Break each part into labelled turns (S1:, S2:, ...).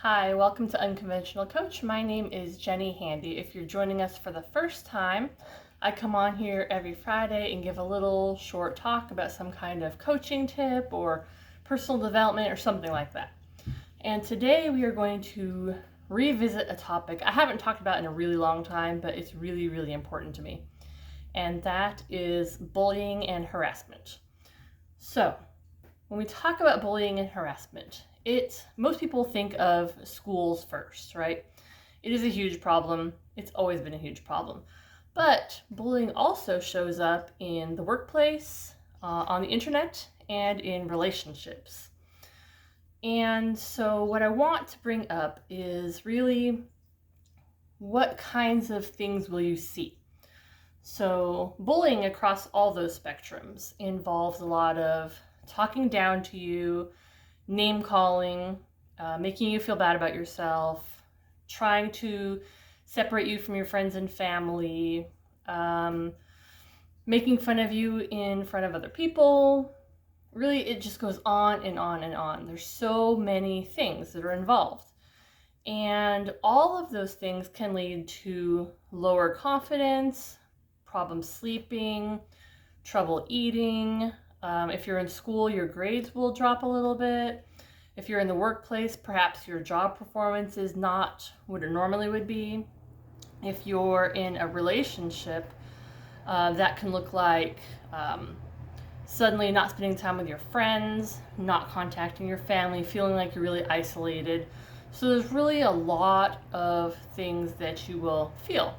S1: Hi, welcome to Unconventional Coach. My name is Jenny Handy. If you're joining us for the first time, I come on here every Friday and give a little short talk about some kind of coaching tip or personal development or something like that. And today we are going to revisit a topic I haven't talked about in a really long time, but it's really, really important to me. And that is bullying and harassment. So, when we talk about bullying and harassment, most people think of schools first, right? It is a huge problem. It's always been a huge problem. But bullying also shows up in the workplace, on the internet, and in relationships. And so what I want to bring up is really what kinds of things will you see? So bullying across all those spectrums involves a lot of talking down to you, name calling, making you feel bad about yourself, trying to separate you from your friends and family, making fun of you in front of other people. Really, it just goes on and on and on. There's so many things that are involved. And all of those things can lead to lower confidence, problem sleeping, trouble eating. If you're in school, your grades will drop a little bit. If you're in the workplace, perhaps your job performance is not what it normally would be. If you're in a relationship, that can look like suddenly not spending time with your friends, not contacting your family, feeling like you're really isolated. So there's really a lot of things that you will feel.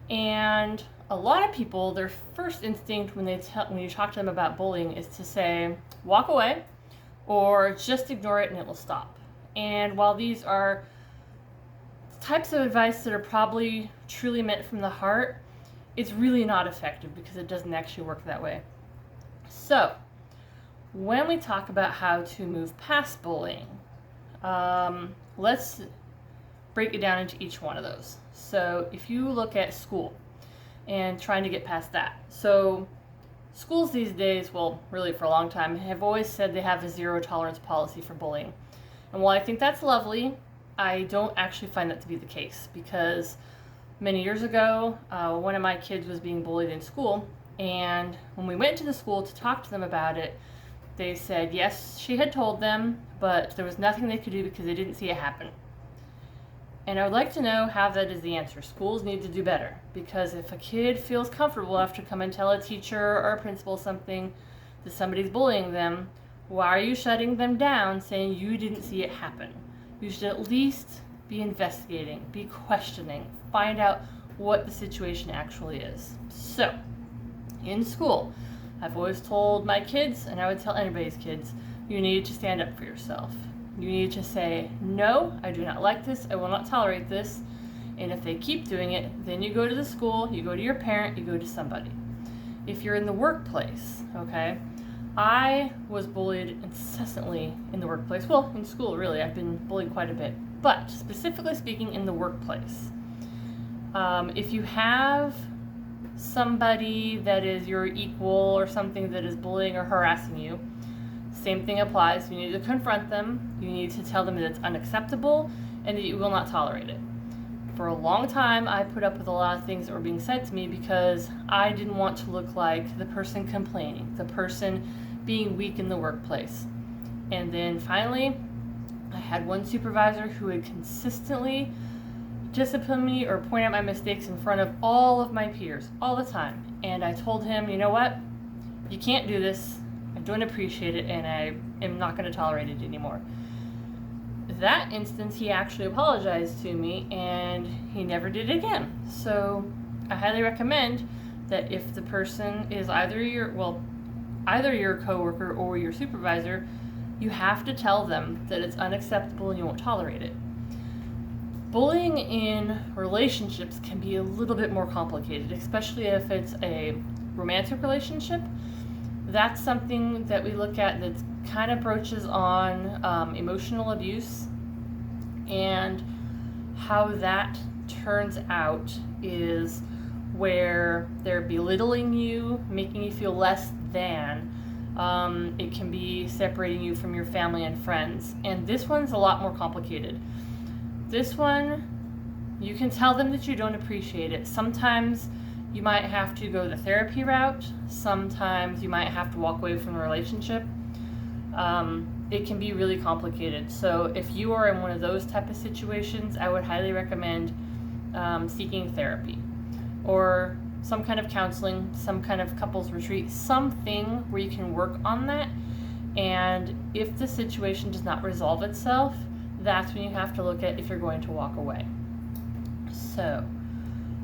S1: And a lot of people, their first instinct when you talk to them about bullying is to say, walk away or just ignore it and it will stop. And while these are types of advice that are probably truly meant from the heart, it's really not effective because it doesn't actually work that way. So, when we talk about how to move past bullying, let's break it down into each one of those. So, if you look at school and trying to get past that. So, schools these days, well, really for a long time, have always said they have a zero tolerance policy for bullying. And while I think that's lovely, I don't actually find that to be the case because many years ago, one of my kids was being bullied in school. And when we went to the school to talk to them about it, they said, yes, she had told them, but there was nothing they could do because they didn't see it happen. And I would like to know how that is the answer. Schools need to do better because if a kid feels comfortable enough to come and tell a teacher or a principal something that somebody's bullying them, why are you shutting them down saying you didn't see it happen? You should at least be investigating, be questioning, find out what the situation actually is. So, in school, I've always told my kids, and I would tell anybody's kids, you need to stand up for yourself. You need to say, no, I do not like this, I will not tolerate this. And if they keep doing it, then you go to the school, you go to your parent, you go to somebody. If you're in the workplace, okay, I was bullied incessantly in the workplace. Well, in school, really, I've been bullied quite a bit. But specifically speaking, in the workplace, if you have somebody that is your equal or something that is bullying or harassing you, same thing applies. You need to confront them. You need to tell them that it's unacceptable and that you will not tolerate it. For a long time, I put up with a lot of things that were being said to me because I didn't want to look like the person complaining, the person being weak in the workplace. And then finally, I had one supervisor who would consistently discipline me or point out my mistakes in front of all of my peers all the time. And I told him, you know what? You can't do this. I don't appreciate it and I am not going to tolerate it anymore. That instance, he actually apologized to me and he never did it again. So I highly recommend that if the person is either your coworker or your supervisor, you have to tell them that it's unacceptable and you won't tolerate it. Bullying in relationships can be a little bit more complicated, especially if it's a romantic relationship. That's something that we look at that kind of broaches on emotional abuse, and how that turns out is where they're belittling you, making you feel less than, It can be separating you from your family and friends. And this one's a lot more complicated. This one, you can tell them that you don't appreciate it. Sometimes you might have to go the therapy route. Sometimes you might have to walk away from the relationship. It can be really complicated. So if you are in one of those type of situations, I would highly recommend seeking therapy or some kind of counseling, some kind of couples retreat, something where you can work on that. And if the situation does not resolve itself, that's when you have to look at if you're going to walk away. So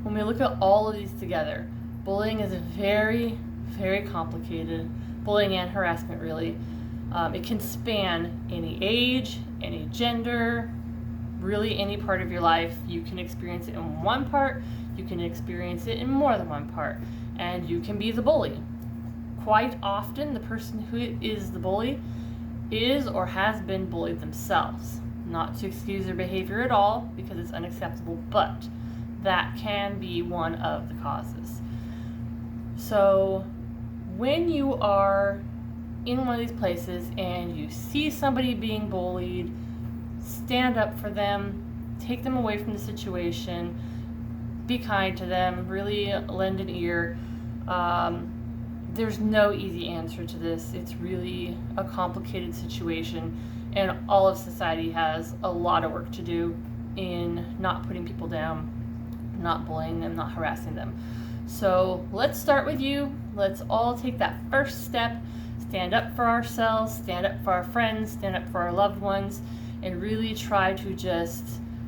S1: when we look at all of these together, bullying is very, very complicated. Bullying and harassment, really. It can span any age, any gender, really any part of your life. You can experience it in one part, you can experience it in more than one part, and you can be the bully. Quite often, the person who is the bully is or has been bullied themselves. Not to excuse their behavior at all, because it's unacceptable, but that can be one of the causes. So when you are in one of these places and you see somebody being bullied, stand up for them, take them away from the situation, be kind to them, really lend an ear. There's no easy answer to this. It's really a complicated situation, and all of society has a lot of work to do in not putting people down, not bullying them, not harassing them. So let's start with you. Let's all take that first step. Stand up for ourselves, stand up for our friends, stand up for our loved ones, and really try to just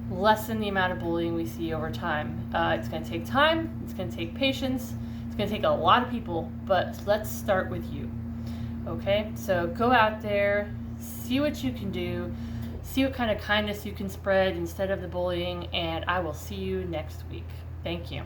S1: lessen the amount of bullying we see over time. It's going to take time, it's going to take patience, it's going to take a lot of people, but let's start with you. Okay, so go out there, see what you can do, see what kind of kindness you can spread instead of the bullying, and I will see you next week. Thank you.